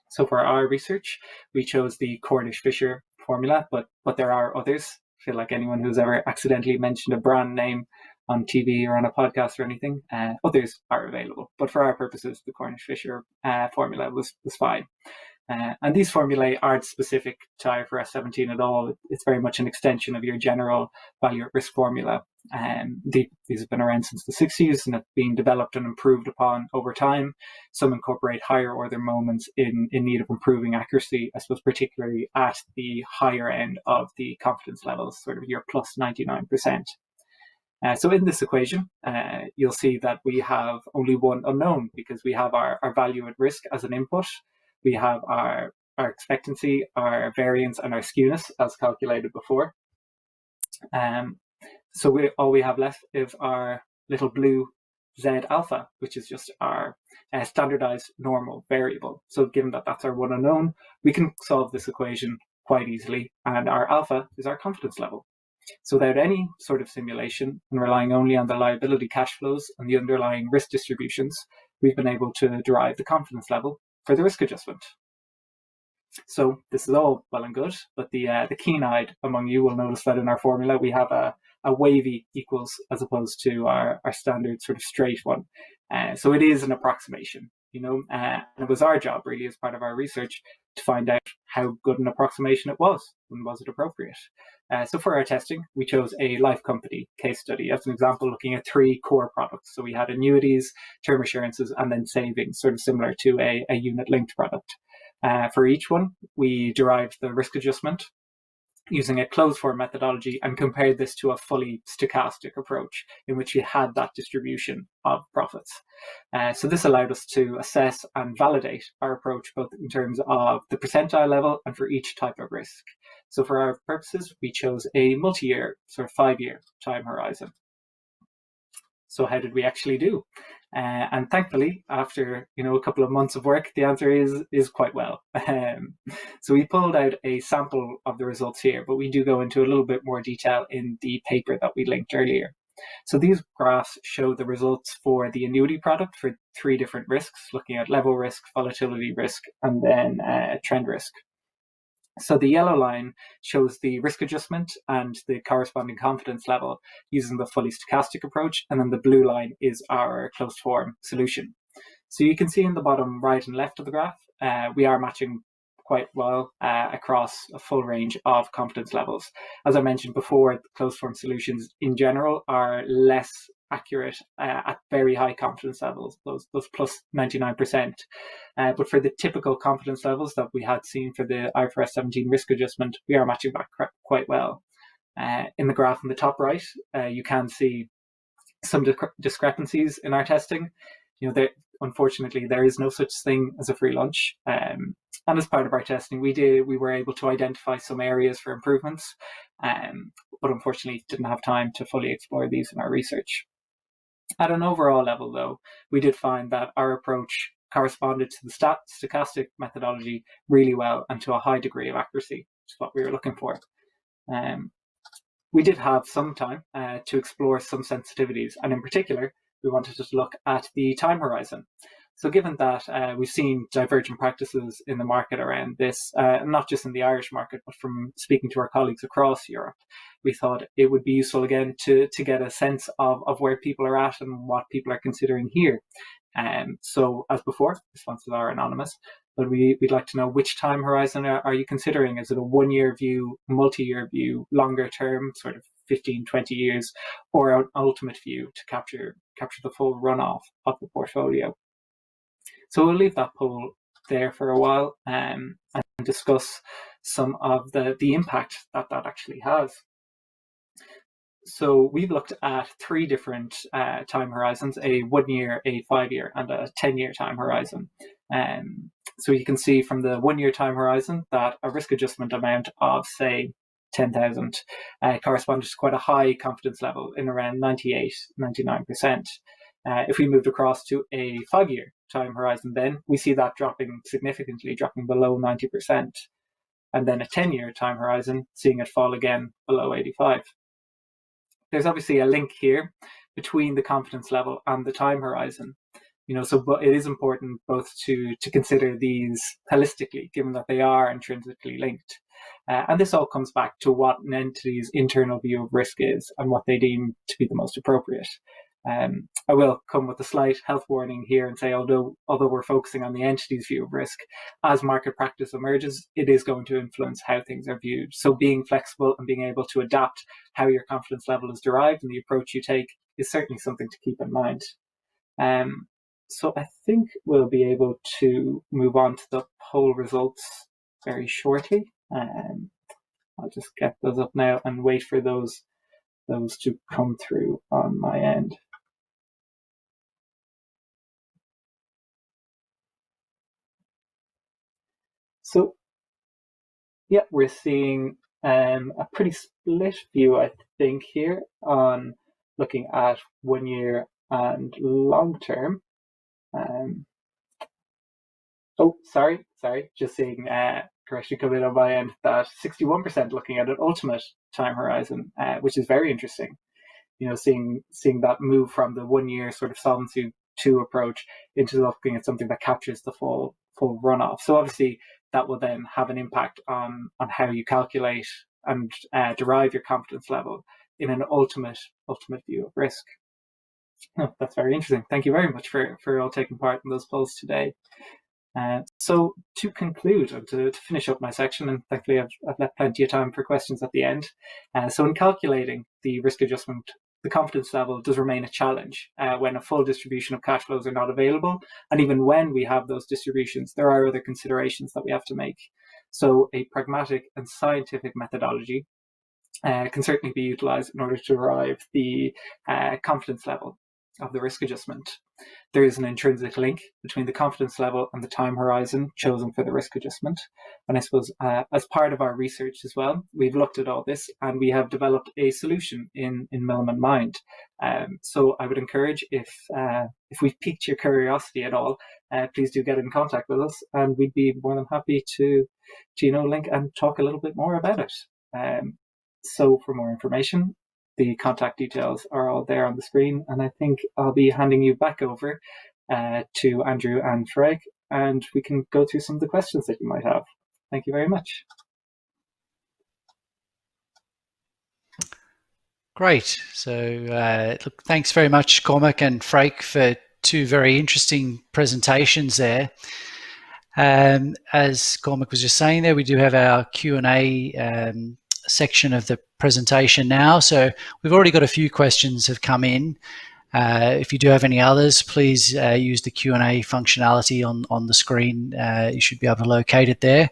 So for our research, we chose the Cornish-Fisher formula, but there are others. I feel like anyone who's ever accidentally mentioned a brand name on TV or on a podcast or anything, others are available. But for our purposes, the Cornish-Fisher formula was fine. And these formulae aren't specific to IFRS 17 at all. It's very much an extension of your general value at risk formula. These have been around since the 60s and have been developed and improved upon over time. Some incorporate higher order moments in need of improving accuracy, I suppose, particularly at the higher end of the confidence levels, sort of your plus 99%. So in this equation, you'll see that we have only one unknown because we have our value at risk as an input. We have our expectancy, our variance, and our skewness as calculated before. So all we have left is our little blue Z alpha, which is just our standardized normal variable. So given that that's our one unknown, we can solve this equation quite easily, and our alpha is our confidence level. So without any sort of simulation and relying only on the liability cash flows and the underlying risk distributions, we've been able to derive the confidence level for the risk adjustment. So this is all well and good, but the keen-eyed among you will notice that in our formula we have a wavy equals as opposed to our standard sort of straight one. So it is an approximation, and it was our job really as part of our research to find out how good an approximation it was and was it appropriate. So for our testing, we chose a life company case study as an example, looking at 3 core products. So we had annuities, term assurances, and then savings, sort of similar to a unit-linked product. For each one, we derived the risk adjustment using a closed form methodology and compared this to a fully stochastic approach in which we had that distribution of profits. So this allowed us to assess and validate our approach both in terms of the percentile level and for each type of risk. So for our purposes, we chose a multi-year, sort of 5-year time horizon. So how did we actually do? And thankfully, after a couple of months of work, the answer is quite well. So we pulled out a sample of the results here, but we do go into a little bit more detail in the paper that we linked earlier. So these graphs show the results for the annuity product for 3 different risks, looking at level risk, volatility risk, and then trend risk. So the yellow line shows the risk adjustment and the corresponding confidence level using the fully stochastic approach, and then the blue line is our closed form solution. So you can see in the bottom right and left of the graph, we are matching quite well across a full range of confidence levels. As I mentioned before, closed form solutions in general are less accurate at very high confidence levels, those plus 99%. But for the typical confidence levels that we had seen for the IFRS 17 risk adjustment, we are matching back quite well. In the graph in the top right, you can see some discrepancies in our testing. Unfortunately, there is no such thing as a free lunch. And as part of our testing, we were able to identify some areas for improvements, but unfortunately didn't have time to fully explore these in our research. At an overall level, though, we did find that our approach corresponded to the stochastic methodology really well and to a high degree of accuracy, which is what we were looking for. We did have some time to explore some sensitivities, and in particular, we wanted to look at the time horizon. So given that we've seen divergent practices in the market around this, not just in the Irish market, but from speaking to our colleagues across Europe, we thought it would be useful again to get a sense of where people are at and what people are considering here. So as before, responses are anonymous, but we'd like to know which time horizon are you considering? Is it a 1-year view, multi-year view, longer term, sort of 15, 20 years, or an ultimate view to capture the full runoff of the portfolio? So we'll leave that poll there for a while and discuss some of the impact that actually has. So we've looked at 3 different time horizons, a 1-year, a 5-year, and a 10-year time horizon. So you can see from the 1-year time horizon that a risk adjustment amount of, say, 10,000 corresponds to quite a high confidence level in around 98, 99%. If we moved across to a 5-year time horizon, then we see that dropping significantly, dropping below 90%. And then a 10-year time horizon, seeing it fall again below 85. There's obviously a link here between the confidence level and the time horizon. So it is important both to consider these holistically, given that they are intrinsically linked. And this all comes back to what an entity's internal view of risk is and what they deem to be the most appropriate. I will come with a slight health warning here and say, although we're focusing on the entity's view of risk, as market practice emerges, it is going to influence how things are viewed. So being flexible and being able to adapt how your confidence level is derived and the approach you take is certainly something to keep in mind. So I think we'll be able to move on to the poll results very shortly. I'll just get those up now and wait for those to come through on my end. So, yeah, we're seeing a pretty split view, I think, here on looking at 1 year and long term. Sorry, just seeing correction come in on my end that 61% looking at an ultimate time horizon, which is very interesting. Seeing that move from the 1 year sort of Solvency II approach into looking at something that captures the full runoff. So obviously that will then have an impact on how you calculate and derive your confidence level in an ultimate view of risk. That's very interesting. Thank you very much for all taking part in those polls today. So to conclude and to finish up my section, and thankfully I've left plenty of time for questions at the end. So in calculating the risk adjustment, the confidence level does remain a challenge when a full distribution of cash flows are not available. And even when we have those distributions, there are other considerations that we have to make. So a pragmatic and scientific methodology can certainly be utilized in order to derive the confidence level. of the risk adjustment. There is an intrinsic link between the confidence level and the time horizon chosen for the risk adjustment. And I suppose as part of our research as well, we've looked at all this and we have developed a solution in Milliman mind. So I would encourage, if we've piqued your curiosity at all, please do get in contact with us, and we'd be more than happy to link and talk a little bit more about it. So for more information, the contact details are all there on the screen, and I think I'll be handing you back over to Andrew and Freek, and we can go through some of the questions that you might have. Thank you very much. Great. So look, thanks very much, Cormac and Freek, for two very interesting presentations there. As Cormac was just saying there, we do have our Q&A section of the presentation now. So we've already got a few questions have come in. If you do have any others, please use the Q&A functionality on the screen. You should be able to locate it there.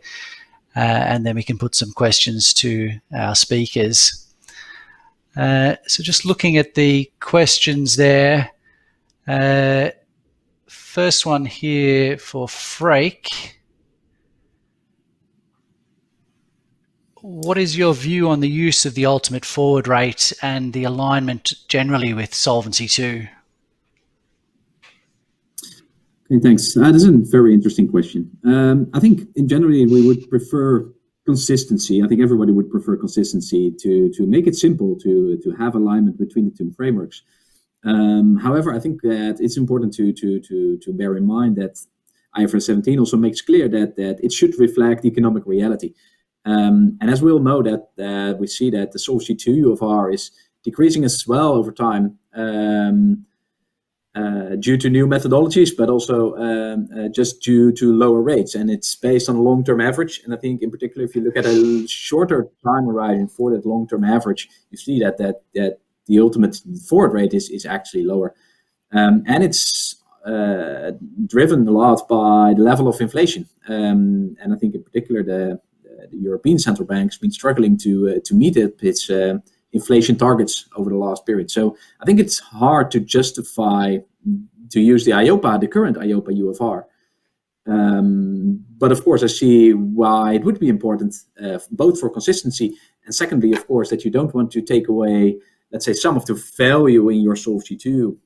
And then we can put some questions to our speakers. So just looking at the questions there. First one here for Freek. What is your view on the use of the ultimate forward rate and the alignment generally with Solvency II? Okay, thanks. That is a very interesting question. I think in general we would prefer consistency. I think everybody would prefer consistency to make it simple to have alignment between the two frameworks. However, I think that it's important to bear in mind that IFRS 17 also makes clear that it should reflect economic reality. And as we all know that we see that the Solvency II UFR is decreasing as well over time due to new methodologies, but also just due to lower rates. And it's based on a long-term average. And I think in particular, if you look at a shorter time horizon for that long-term average, you see that the ultimate forward rate is actually lower. And it's driven a lot by the level of inflation. And I think in particular, the European Central Bank's been struggling to meet its inflation targets over the last period. So I think it's hard to justify to use the EIOPA, the current EIOPA UFR. But of course, I see why it would be important, both for consistency and secondly, of course, that you don't want to take away, let's say, some of the value in your Solvency II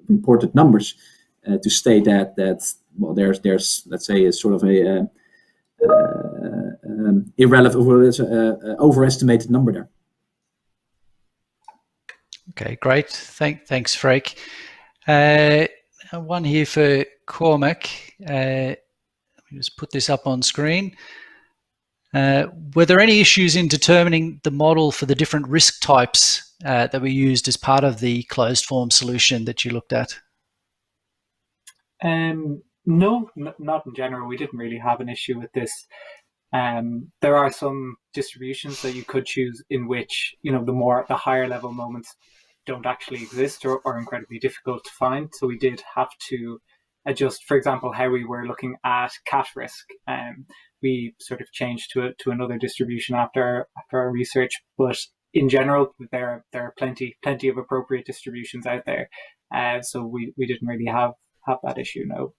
reported numbers to state that well, there's let's say a sort of a irrelevant or overestimated number there. Okay, great. Thanks, Freek. One here for Cormac. Let me just put this up on screen. Were there any issues in determining the model for the different risk types that were used as part of the closed form solution that you looked at? No, not in general. We didn't really have an issue with this. There are some distributions that you could choose in which, the higher level moments don't actually exist or are incredibly difficult to find. So we did have to adjust, for example, how we were looking at cat risk. We sort of changed to another distribution after our research. But in general, there are plenty of appropriate distributions out there. So we didn't really have that issue, no.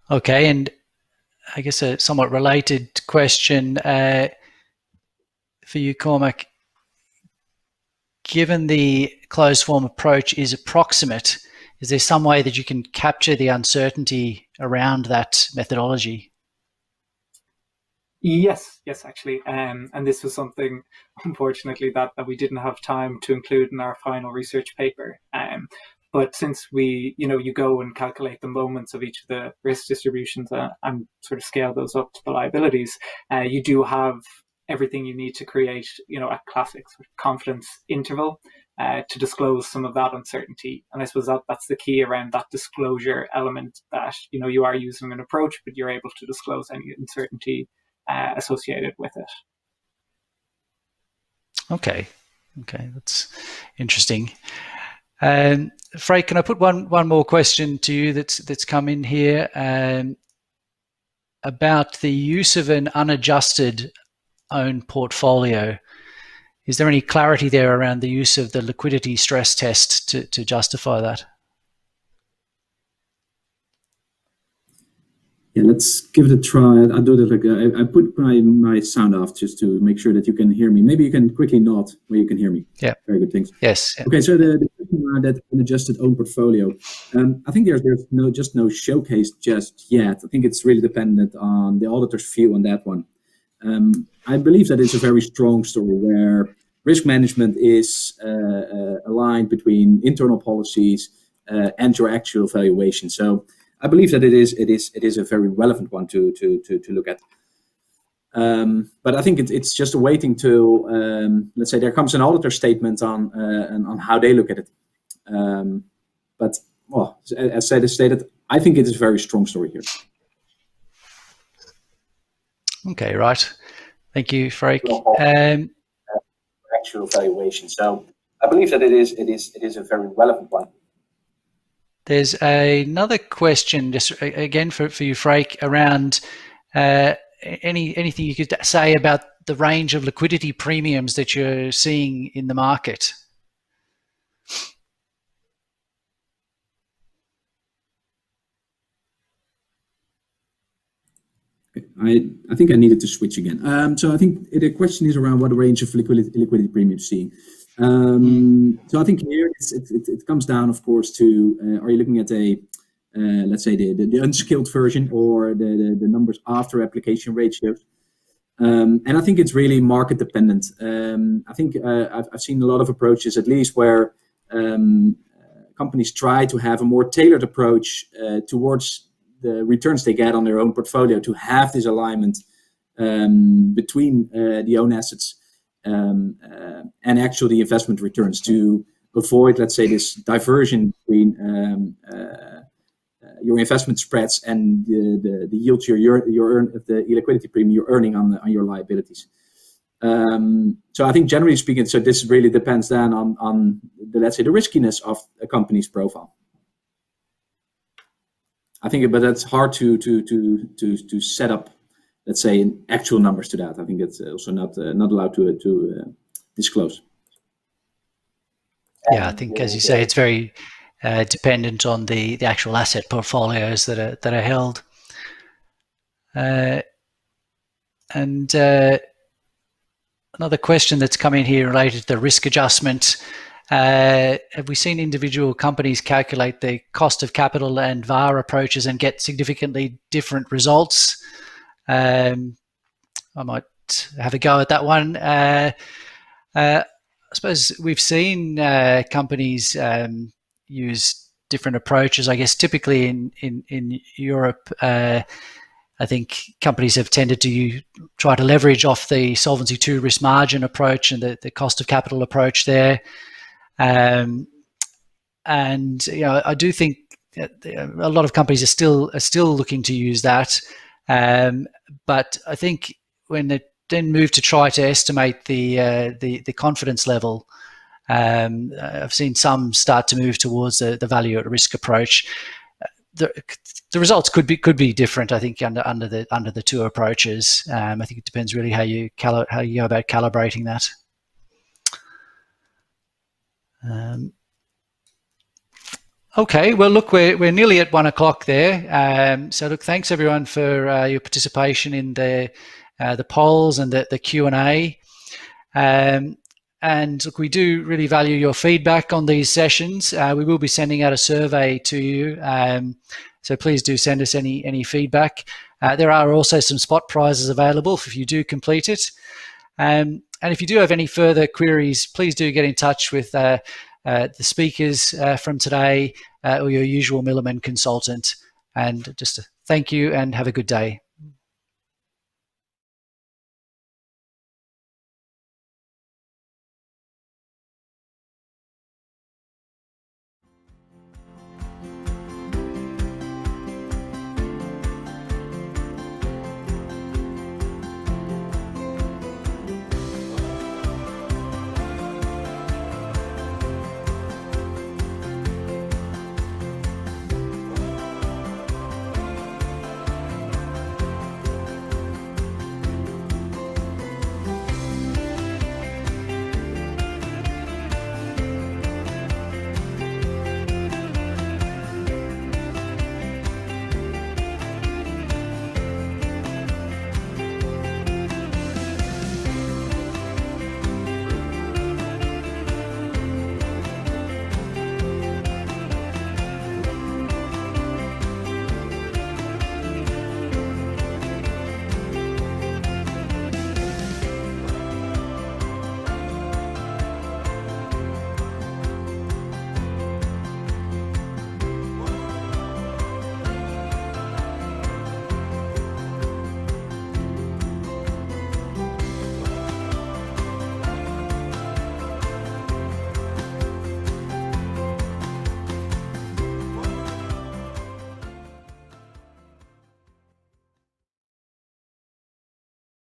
Okay, and I guess a somewhat related question for you, Cormac. Given the closed form approach is approximate, is there some way that you can capture the uncertainty around that methodology? Yes, actually. And this was something, unfortunately, that we didn't have time to include in our final research paper. But since you go and calculate the moments of each of the risk distributions and sort of scale those up to the liabilities, you do have everything you need to create, a classic sort of confidence interval to disclose some of that uncertainty. And I suppose that's the key around that disclosure element, that, you are using an approach, but you're able to disclose any uncertainty associated with it. Okay, that's interesting. Freek, can I put one more question to you that's come in here about the use of an unadjusted own portfolio? Is there any clarity there around the use of the liquidity stress test to justify that? Yeah, let's give it a try. I'll do that. I put my sound off just to make sure that you can hear me. Maybe you can quickly nod where you can hear me. Yeah. Very good. Thanks. Yes. Yeah. Okay. So the question around that unadjusted own portfolio, I think there's no showcase just yet. I think it's really dependent on the auditor's view on that one. I believe that it's a very strong story where risk management is aligned between internal policies and your actual valuation. So I believe that it is a very relevant one to look at. But I think it's just waiting to let's say there comes an auditor statement on how they look at it. But well, as stated, I think it is a very strong story here. Okay, right. Thank you, Freek. Actual valuation. So I believe that it is a very relevant one. There's another question, just again for you, Freek, around anything you could say about the range of liquidity premiums that you're seeing in the market. I think I needed to switch again. So I think the question is around what range of liquidity premiums seeing. So I think here it comes down, of course, to are you looking at a let's say the unskilled version or the numbers after application ratios, and I think it's really market dependent. I think I've seen a lot of approaches, at least where companies try to have a more tailored approach towards the returns they get on their own portfolio, to have this alignment between the own assets and actually investment returns, to avoid, let's say, this diversion between your investment spreads and the yields the liquidity premium you're earning on your liabilities. So I think generally speaking, so this really depends then on the, let's say, the riskiness of a company's profile. I think, but that's hard to set up, let's say, in actual numbers to that. I think it's also not allowed to disclose. Yeah, I think, as you say, it's very dependent on the actual asset portfolios that are held. And another question that's come in here related to the risk adjustment. Have we seen individual companies calculate the cost of capital and VaR approaches and get significantly different results? I might have a go at that one. I suppose we've seen companies use different approaches. I guess typically in Europe, I think companies have tended to try to leverage off the Solvency II risk margin approach and the cost of capital approach there. And I do think that a lot of companies are still looking to use that. But I think when they then move to try to estimate the confidence level, I've seen some start to move towards the value at risk approach. The results could be different, I think, under the two approaches. I think it depends really how you go about calibrating that. Okay, well, look, we're nearly at 1 o'clock there. So look, thanks everyone for your participation in the polls and the Q&A. And look, we do really value your feedback on these sessions. We will be sending out a survey to you, so please do send us any feedback. There are also some spot prizes available if you do complete it. And if you do have any further queries, please do get in touch with the speakers from today or your usual Milliman consultant. And just thank you and have a good day.